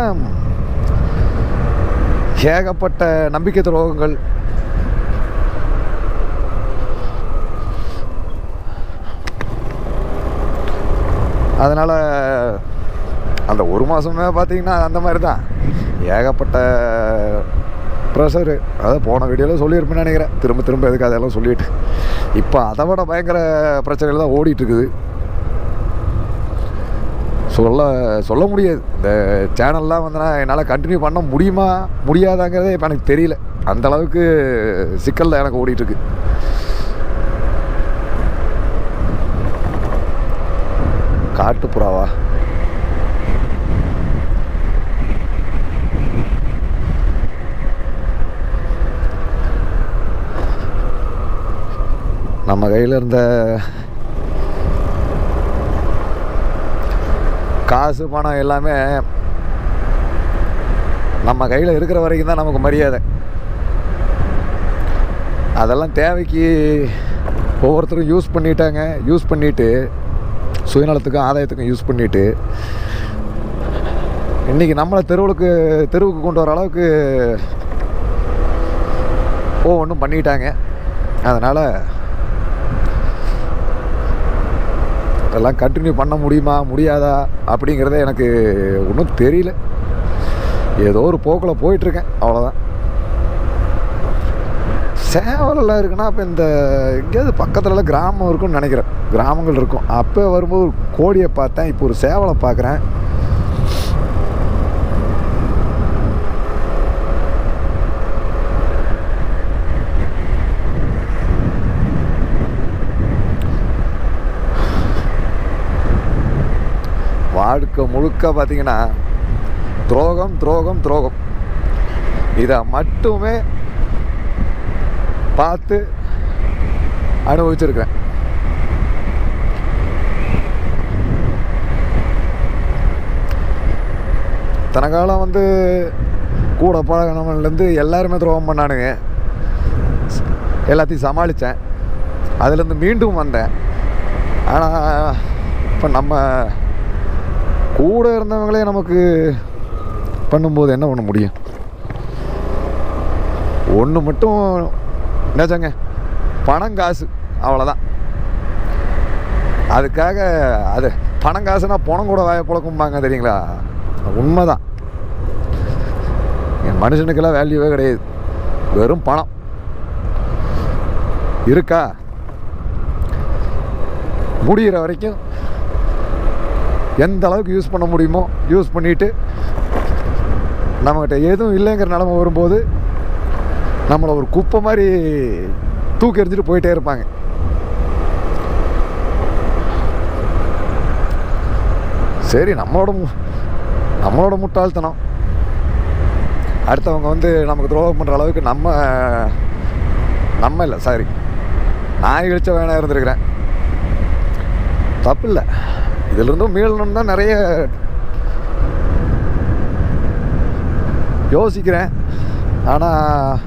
ஏகப்பட்ட நம்பிக்கை துரோகங்கள், அதனால் அந்த ஒரு மாதமே பார்த்திங்கன்னா அந்த மாதிரி தான் ஏகப்பட்ட ப்ரெஷரு. அதாவது போன வீடியோவில் சொல்லியிருப்பேன்னு நினைக்கிறேன், திரும்ப எதுக்கு அதெல்லாம் சொல்லிவிட்டு. இப்போ அதை விட பயங்கர பிரச்சனைகள் தான் ஓடிட்டுருக்குது. சொல்ல முடியாது. இந்த சேனல்லாம் வந்துன்னா என்னால் கண்டினியூ பண்ண முடியுமா முடியாதாங்கிறதே இப்போ எனக்கு தெரியல. அந்தளவுக்கு சிக்கலில் எனக்கு ஓடிட்டுருக்கு. காட்டுப்புறாவா? நம்ம கையில் இருந்த காசு பணம் எல்லாமே நம்ம கையில் இருக்கிற வரைக்கும் தான் நமக்கு மரியாதை. அதெல்லாம் தேவைக்கு ஒவ்வொருத்தரும் யூஸ் பண்ணிவிட்டு சுயநலத்துக்கும் ஆதாயத்துக்கும் யூஸ் பண்ணிவிட்டு இன்றைக்கி நம்மளை தெருவுக்கு கொண்டு வர அளவுக்கு ஒன்றும் பண்ணிட்டாங்க. அதனால் இதெல்லாம் கண்டினியூ பண்ண முடியுமா முடியாதா அப்படிங்கிறத எனக்கு ஒன்றும் தெரியல. ஏதோ ஒரு போக்கில் போயிட்டுருக்கேன், அவ்வளோதான். சேவலெல்லாம் இருக்குன்னா இப்போ இந்த எங்கேயாவது பக்கத்துலலாம் கிராமம் இருக்குன்னு நினைக்கிறேன், கிராமங்கள் இருக்கும். அப்போ வரும்போது ஒரு கோழியை பார்த்தேன், இப்போ ஒரு சேவலை பார்க்குறேன். வாழ்க்கை முழுக்க பார்த்திங்கன்னா துரோகம் துரோகம் துரோகம், இதை மட்டுமே பார்த்து அனுபவிச்சிருக்கிறேன். இத்தனை காலம் வந்து கூட பழகினவன்லேருந்து எல்லாருமே துரோகம் பண்ணானுங்க. எல்லாத்தையும் சமாளித்தேன், அதுலேருந்து மீண்டும் வந்தேன். ஆனால் இப்போ நம்ம கூட இருந்தவங்களே நமக்கு பண்ணும்போது என்ன பண்ண முடியும்? ஒன்று மட்டும் நினைச்சங்க, பணம் காசு, அவ்வளோதான். அதுக்காக அது பணம் காசுனா பணம் கூட வாய புழக்கும்பாங்க தெரியுங்களா? உண்மைதான். என் மனுஷனுக்கெல்லாம் வேல்யூவே கிடையாது, வெறும் பணம் இருக்கா முடிகிற வரைக்கும் எந்த அளவுக்கு யூஸ் பண்ண முடியுமோ யூஸ் பண்ணிவிட்டு, நம்மகிட்ட எதுவும் இல்லைங்கிற நிலமை வரும்போது நம்மளை ஒரு குப்பை மாதிரி தூக்கி எறிஞ்சிட்டு போயிட்டே இருப்பாங்க. சரி, நம்மளோட முட்டாள்தனம் அடுத்தவங்க வந்து நமக்கு துரோகம் பண்ணுற அளவுக்கு நம்ம இல்லை, சாரி, நான் இழிச்ச வேணா இருந்திருக்கிறேன், தப்பு இல்லை. இதிலிருந்தும் மீளணும்னு தான் நிறைய யோசிக்கிறேன். ஆனால்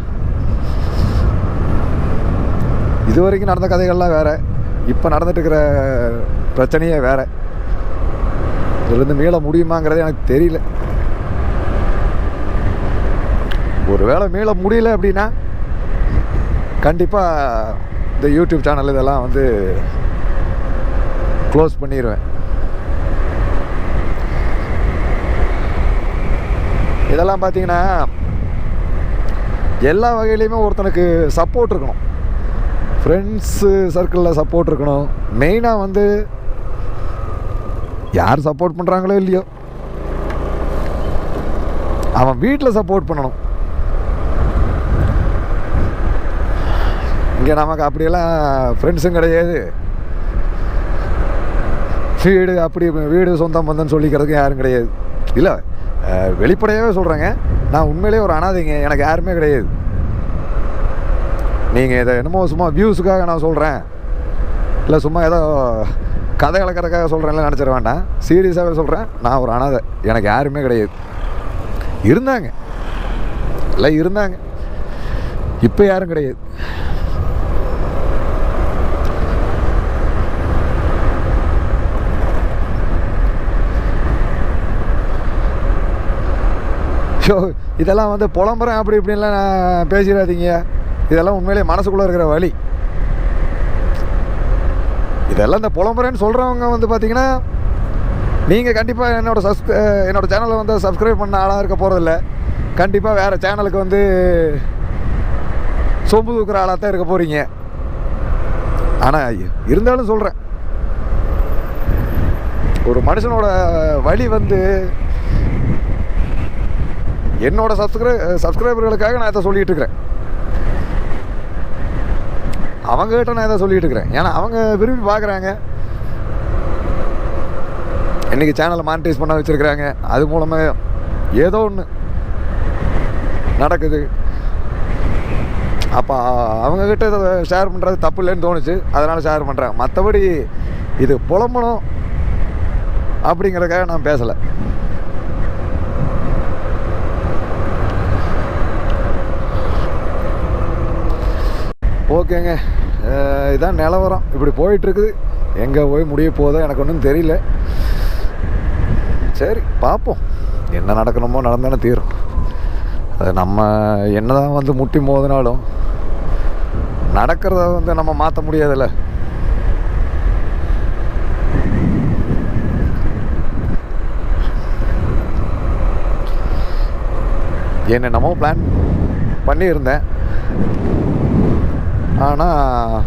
இது வரைக்கும் நடந்த கதைகள்லாம் வேறு, இப்போ நடந்துட்டுருக்கிற பிரச்சனையே வேறு. இதிலிருந்து மீள முடியுமாங்கிறது எனக்கு தெரியல. ஒரு வேளை மீள முடியல அப்படின்னா கண்டிப்பாக இந்த யூடியூப் சேனல் இதெல்லாம் வந்து க்ளோஸ் பண்ணிடுவேன். இதெல்லாம் பார்த்தீங்கன்னா எல்லா வகையிலையுமே ஒருத்தனுக்கு சப்போர்ட் இருக்கணும், ஃப்ரெண்ட்ஸு சர்க்கிளில் சப்போர்ட் இருக்கணும். மெயினாக வந்து யார் சப்போர்ட் பண்ணுறாங்களோ இல்லையோ அவன் வீட்டில் சப்போர்ட் பண்ணணும். இங்கே நமக்கு அப்படியெல்லாம் ஃப்ரெண்ட்ஸும் கிடையாது, வீடு சொந்தம் பந்தன்னு சொல்லிக்கிறதுக்கு யாரும் கிடையாது. இல்லை, வெளிப்படையாகவே சொல்கிறேங்க, நான் உண்மையிலே ஒரு அனாதைங்க, எனக்கு யாருமே கிடையாது. நீங்கள் இதை என்னமோ சும்மா வியூஸுக்காக நான் சொல்கிறேன், இல்லை சும்மா ஏதோ கதை கலக்கிறதுக்காக சொல்கிறேன்ல நினச்சிட வேண்டாம். சீரியஸாகவே சொல்கிறேன், நான் ஒரு அனாதை, எனக்கு யாருமே கிடையாது. இருந்தாங்க, இல்லை இருந்தாங்க, இப்போ யாரும் கிடையாது. ஸோ இதெல்லாம் வந்து புலம்புறேன் அப்படி இப்படின்லாம் நான் பேசிடாதீங்க. இதெல்லாம் உண்மையிலே மனசுக்குள்ளே இருக்கிற வலி. இதெல்லாம் இந்த புலம்புறேன்னு சொல்கிறவங்க வந்து பார்த்திங்கன்னா, நீங்கள் கண்டிப்பாக என்னோட சேனலை வந்து சப்ஸ்கிரைப் பண்ண ஆளாக இருக்க போகிறதில்ல. கண்டிப்பாக வேறு சேனலுக்கு வந்து சொம்பு தூக்குற ஆளாக தான் இருக்க போகிறீங்க. ஆனால் இருந்தாலும் சொல்கிறேன், ஒரு மனுஷனோட வலி வந்து என்னோட சப்ஸ்கிரைபர்களுக்காக நான் இதை சொல்லிகிட்டு இருக்கிறேன். அவங்ககிட்ட நான் இதை சொல்லிகிட்டு இருக்கிறேன், ஏன்னா அவங்க விரும்பி பார்க்குறாங்க. இன்றைக்கி சேனலை மானிட்டைஸ் பண்ண வச்சுருக்கிறாங்க, அது மூலமாக ஏதோ ஒன்று நடக்குது. அப்போ அவங்கக்கிட்ட இதை ஷேர் பண்ணுறது தப்பு இல்லைன்னு தோணுச்சு, அதனால் ஷேர் பண்ணுறேன். மற்றபடி இது புலம்பணும் அப்படிங்கிறதுக்காக நான் பேசலை. ஓகேங்க, இதான் நிலவரம், இப்படி போயிட்டுருக்குது. எங்கே போய் முடிய போதோ எனக்கு ஒன்றும் தெரியல. சரி, பார்ப்போம். என்ன நடக்கணுமோ நடந்தானே தீரும். அது நம்ம என்ன தான் வந்து முட்டி மோதினாலும் நடக்கிறத வந்து நம்ம மாற்ற முடியாதுல்ல. என்னென்னமோ பிளான் பண்ணியிருந்தேன், ஆனால்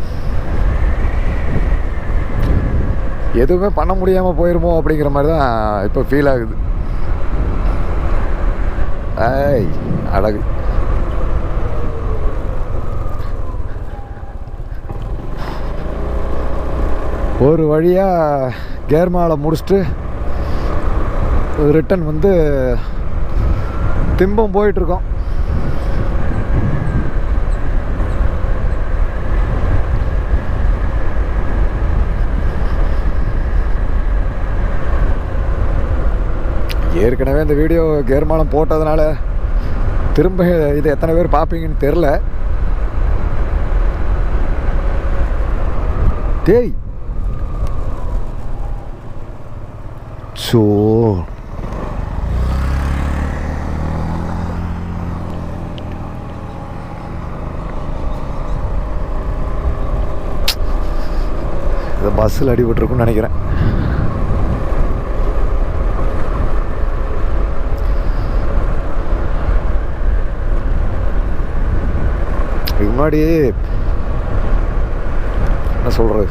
எதுவுமே பண்ண முடியாமல் போயிருமோ அப்படிங்கிற மாதிரி தான் இப்போ ஃபீல் ஆகுது. ஐய் அழகு. ஒரு வழியாக கேர்மாலை முடிச்சுட்டு ரிட்டன் வந்து திம்பம் போயிட்டுருக்கோம். ஏற்கனவே இந்த வீடியோ கேர்மாலம் போட்டதுனால திரும்ப இது எத்தனை பேர் பார்ப்பீங்கன்னு தெரில. டேய் ஸோ இது பஸ்ஸில் அடிபட்டுருக்குன்னு நினைக்கிறேன். முன்னாடி என்ன சொல்கிறது,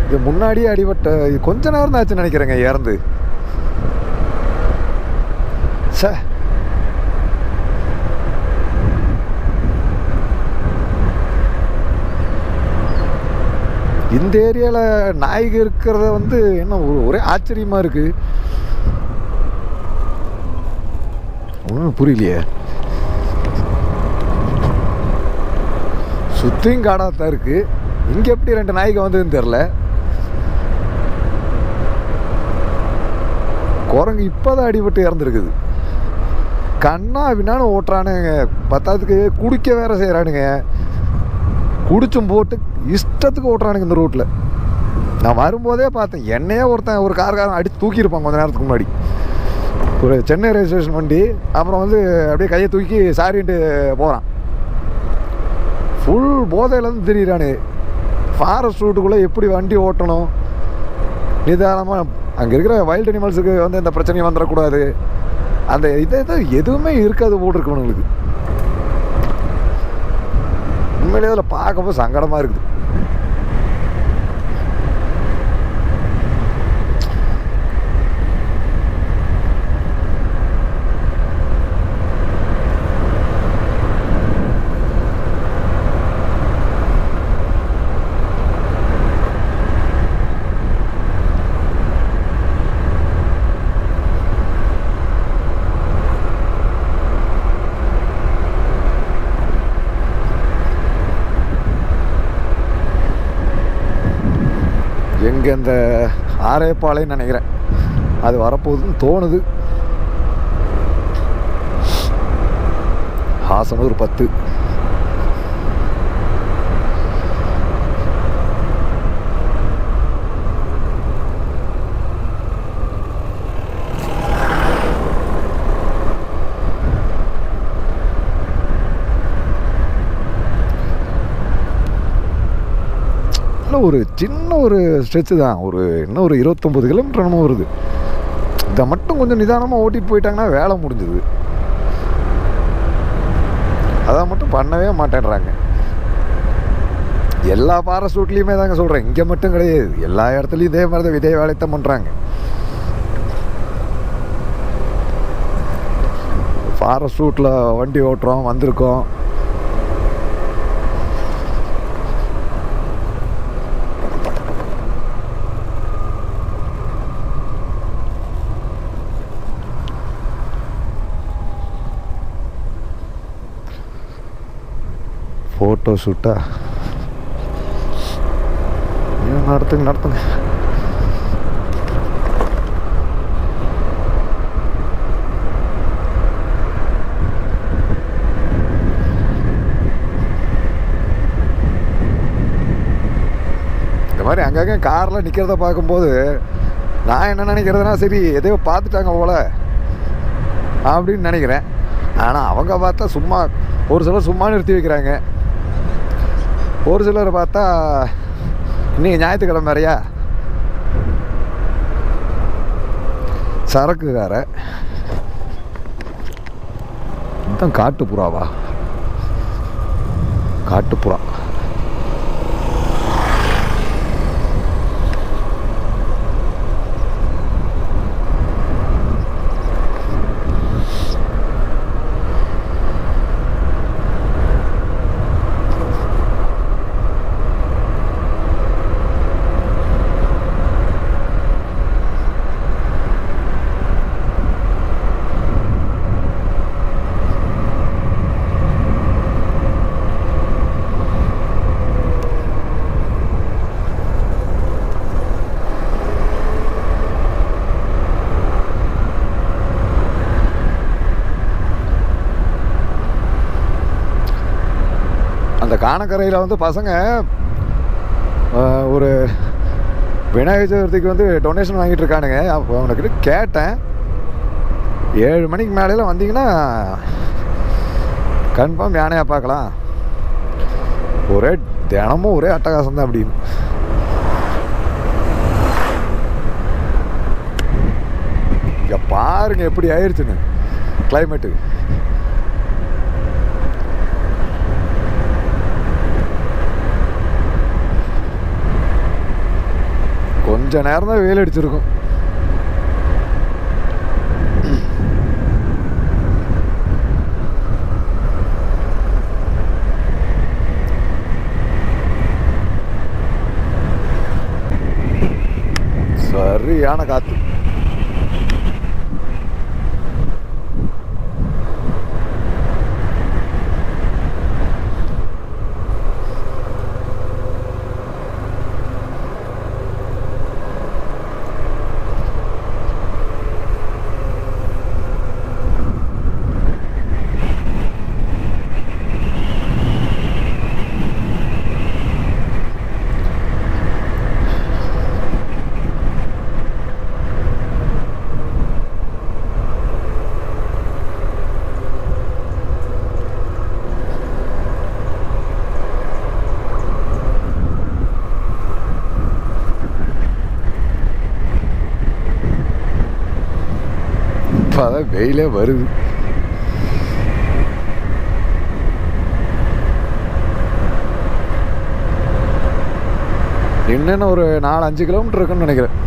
இது முன்னாடியே அடிபட்ட கொஞ்ச நேரம் தான் ஆச்சுன்னு நினைக்கிறேங்க இறந்து. சே இந்த ஏரியாவில் நாய்க்கு இருக்கிறத வந்து என்ன ஒரே ஆச்சரியமாக இருக்குது. ஒன்றும் புரியலையே. சுற்றியும் காடாக தான் இருக்குது. இங்கே எப்படி 2 நாய்க்கு வந்ததுன்னு தெரில. குரங்கு இப்போ தான் அடிபட்டு இறந்துருக்குது. கண்ணா அப்படின்னாலும் ஓட்டுறானுங்க. பத்தாவதுக்கு குடிக்க வேற செய்கிறானுங்க. குடிச்சும் போட்டு இஷ்டத்துக்கு ஓட்டுறானுங்க இந்த ரோட்டில். நான் வரும்போதே பார்த்தேன், என்னையே ஒருத்தன் ஒரு காரக்காரன் அடித்து தூக்கியிருப்பான் கொஞ்ச நேரத்துக்கு முன்னாடி. ஒரு சென்னை ரெஜிஸ்ட்ரேஷன் வண்டி. அப்புறம் வந்து அப்படியே கையை தூக்கி சாரின்ட்டு போகிறான். ஃபுல் போதையிலேருந்து தெரியிறானு. ஃபாரஸ்ட் ரூட்டுக்குள்ளே எப்படி வண்டி ஓட்டணும், நிதானமாக அங்கே இருக்கிற வைல்டு அனிமல்ஸுக்கு வந்து இந்த பிரச்சனையும் வந்துடக்கூடாது, அந்த இதை எதுவுமே இருக்காது போட்டிருக்கு உங்களுக்கு. உண்மையிலே அதில் பார்க்கும்போது சங்கடமாக இருக்குது. இங்கே இந்த ஆரேப்பாளைன்னு நினைக்கிறேன், அது வரப்போகுதுன்னு தோணுது. ஹாசனூர் 10. ஒரு சின்ன ஒரு ஸ்ட்ரெச்சு தான், ஒரு இன்னும் ஒரு 29 கிலோமீட்டர் என்னமோ வருது. இதை மட்டும் கொஞ்சம் நிதானமாக ஓட்டிகிட்டு போயிட்டாங்கன்னா வேலை முடிஞ்சுது. அதை மட்டும் பண்ணவே மாட்டேன்றாங்க. எல்லா ஃபாரஸ்ட் ரூட்லேயுமே தாங்க சொல்கிறேன், இங்கே மட்டும் கிடையாது, எல்லா இடத்துலையும் இதே மாதிரி தான் இதே வேலையத்தான் பண்ணுறாங்க. ஃபாரஸ்ட் ரூட்டில் வண்டி ஓட்டுறோம், வந்திருக்கோம். ஃபோட்டோ ஷூட்டா நடத்துங்க. இந்த மாதிரி அங்கங்கே காரில் நிற்கிறத பார்க்கும்போது நான் என்ன நினைக்கிறதுனா, சரி எதையோ பார்த்துட்டாங்க போல் அப்படின்னு நினைக்கிறேன். ஆனால் அவங்க பார்த்தா சும்மா, ஒரு சிலர் சும்மா நிறுத்தி வைக்கிறாங்க, ஒரு சிலர் பார்த்தா இன்றைக்கி ஞாயிற்றுக்கிழமை வேறையா சரக்குக்கார. இதுதான் காட்டுப்புறாவா? காட்டுப்புறா. அந்த காணக்கரையில் வந்து பசங்க ஒரு விநாயகர் சதுர்த்திக்கு வந்து டொனேஷன் வாங்கிட்டு இருக்கானுங்க. அப்போ அவனுக்கிட்ட கேட்டேன், 7 மணிக்கு மேலேலாம் வந்தீங்கன்னா கன்ஃபார்ம் யானையாக பார்க்கலாம், ஒரே தினமும் ஒரே அட்டகாசம் தான் அப்படின்னு. இங்கே பாருங்க எப்படி ஆயிடுச்சுன்னு கிளைமேட்டு. கொஞ்ச நேரம் தான் வெயில் அடிச்சிருக்கும். சரியான காத்து. அதான் வெயிலே வருது. இன்னும் ஒரு 4-5 கிலோமீட்டர் இருக்குன்னு நினைக்கிறேன்.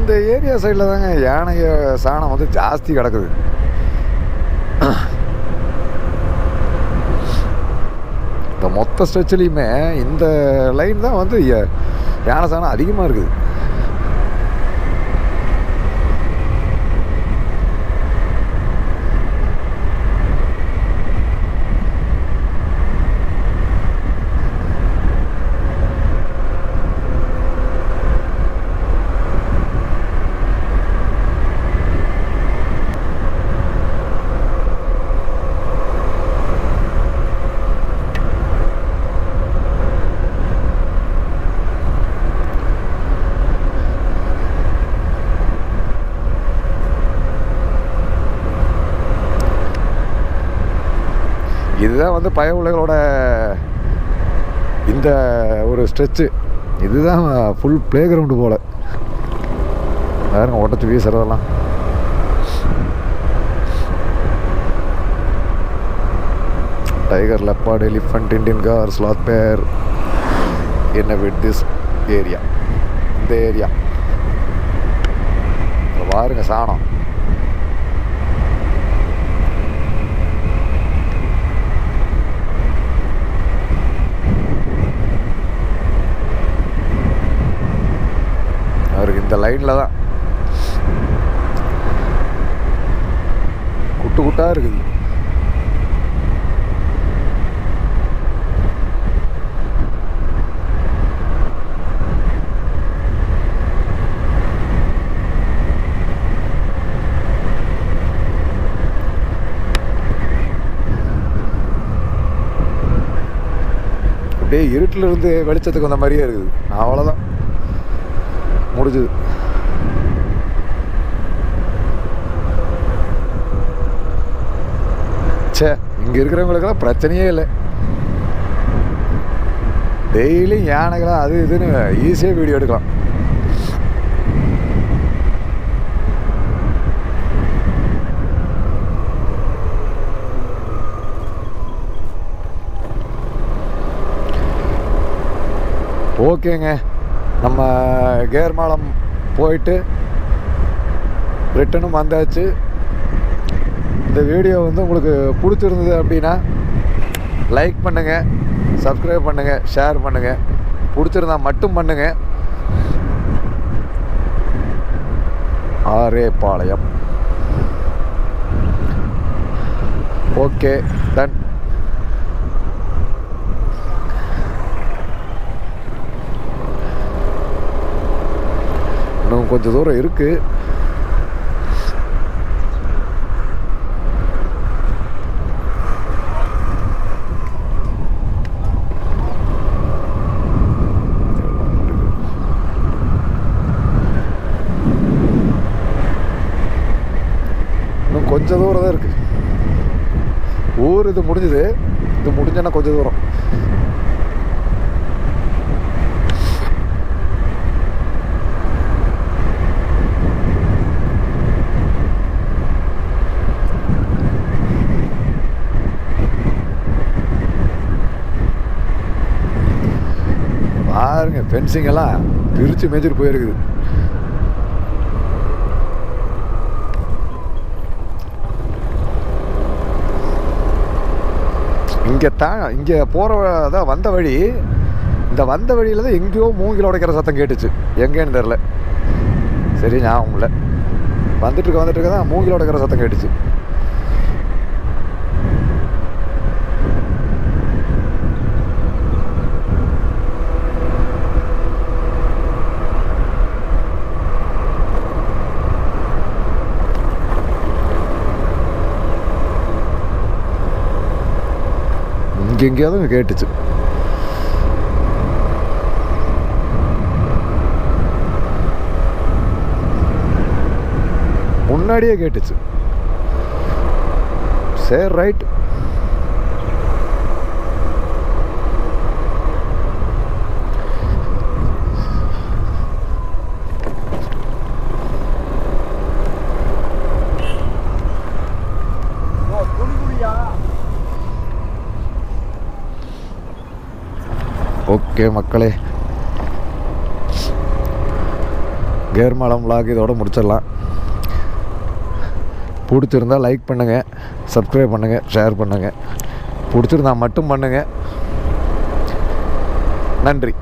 இந்த ஏரியா சைடில் தாங்க யானை சாணம் வந்து ஜாஸ்தி கிடக்குது. இந்த மொத்த ஸ்ட்ரெச்சிலையுமே இந்த லைன் தான் வந்து யானை சாணம் அதிகமாக இருக்குது. இதுதான் வந்து பயவுலைகளோட இந்த ஒரு ஸ்ட்ரெச்சு. இதுதான் ஃபுல் ப்ளே கிரவுண்டு போல். வேறுங்க உடச்சி வீசுறதெல்லாம். Tiger, leopard, elephant, Indian gaur, sloth bear என்ன வித் திஸ் ஏரியா. இந்த ஏரியா பாருங்க சாணம். அவருக்கு இந்த லைனில் தான் குட்டு குட்டாக இருக்குது. அப்படியே இருட்டில் இருந்து வெளிச்சத்துக்கு வந்த மாதிரியே இருக்குது. அவ்வளோதான், முடிஞ்சுது. சே, இங்கே இருக்கிறவங்களுக்கெல்லாம் பிரச்சனையே இல்லை. டெய்லி யானைகளா அது இதுன்னு ஈஸியாக வீடியோ எடுக்கலாம். ஓகேங்க, நம்ம கேர்மாலம் போயிட்டு ரிட்டனும் வந்தாச்சு. இந்த வீடியோ வந்து உங்களுக்கு பிடிச்சிருந்தது அப்படின்னா லைக் பண்ணுங்கள், சப்ஸ்கிரைப் பண்ணுங்கள், ஷேர் பண்ணுங்கள். பிடிச்சிருந்தா மட்டும் பண்ணுங்கள். ஆரேபாளையம். Okay, done. இன்னும் கொஞ்சம் தூரம் இருக்குது. இன்னும் கொஞ்சம் தூரம் தான் இருக்குது. ஊர் இது முடிஞ்சுது. இது முடிஞ்சோன்னா கொஞ்சம் தூரம். பாருங்க, ஃபென்சிங் எல்லாம் பிரித்து மேய்ச்சிட்டு போயிருக்குது. இங்கே போகிற தான் வந்த வழி. இந்த வந்த வழியில் தான் எங்கேயோ மூங்கில் உடைக்கிற சத்தம் கேட்டுச்சு. எங்கேன்னு தெரில, சரி ஞாபகம் இல்லை. வந்துட்டு இருக்க தான் மூங்கில் உடைக்கிற சத்தம் கேட்டுச்சு. எங்கேயாவது கேட்டுச்சு. முன்னாடியே கேட்டுச்சு. சரி, ரைட். ஓகே மக்களே, கேர்மாலம் vlog இதோட முடிச்சிடலாம். பிடிச்சிருந்தா லைக் பண்ணுங்கள், சப்ஸ்கிரைப் பண்ணுங்கள், ஷேர் பண்ணுங்கள். பிடிச்சிருந்தா மட்டும் பண்ணுங்கள். நன்றி.